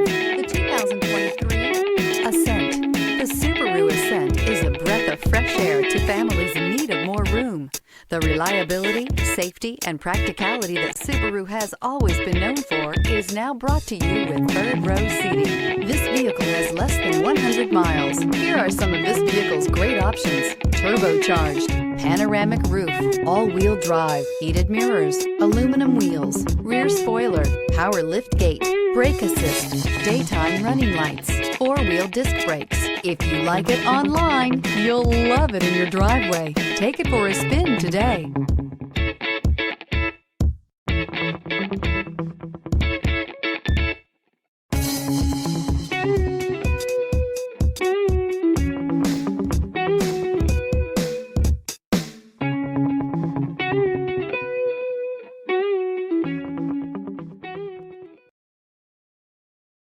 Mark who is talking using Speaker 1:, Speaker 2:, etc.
Speaker 1: drive the 2023 Ascent. The Subaru Ascent is a breath of fresh air to families in need of more room. The reliability, safety, and practicality that Subaru has always been known for is now brought to you with third-row seating. This vehicle has less than 100 miles. Here are some of this vehicle's great options: turbocharged, panoramic roof, all-wheel drive, heated mirrors, aluminum wheels, rear spoiler, power liftgate, brake assist, daytime running lights, four-wheel disc brakes. If you like it online, you'll love it in your driveway. Take it for a spin today.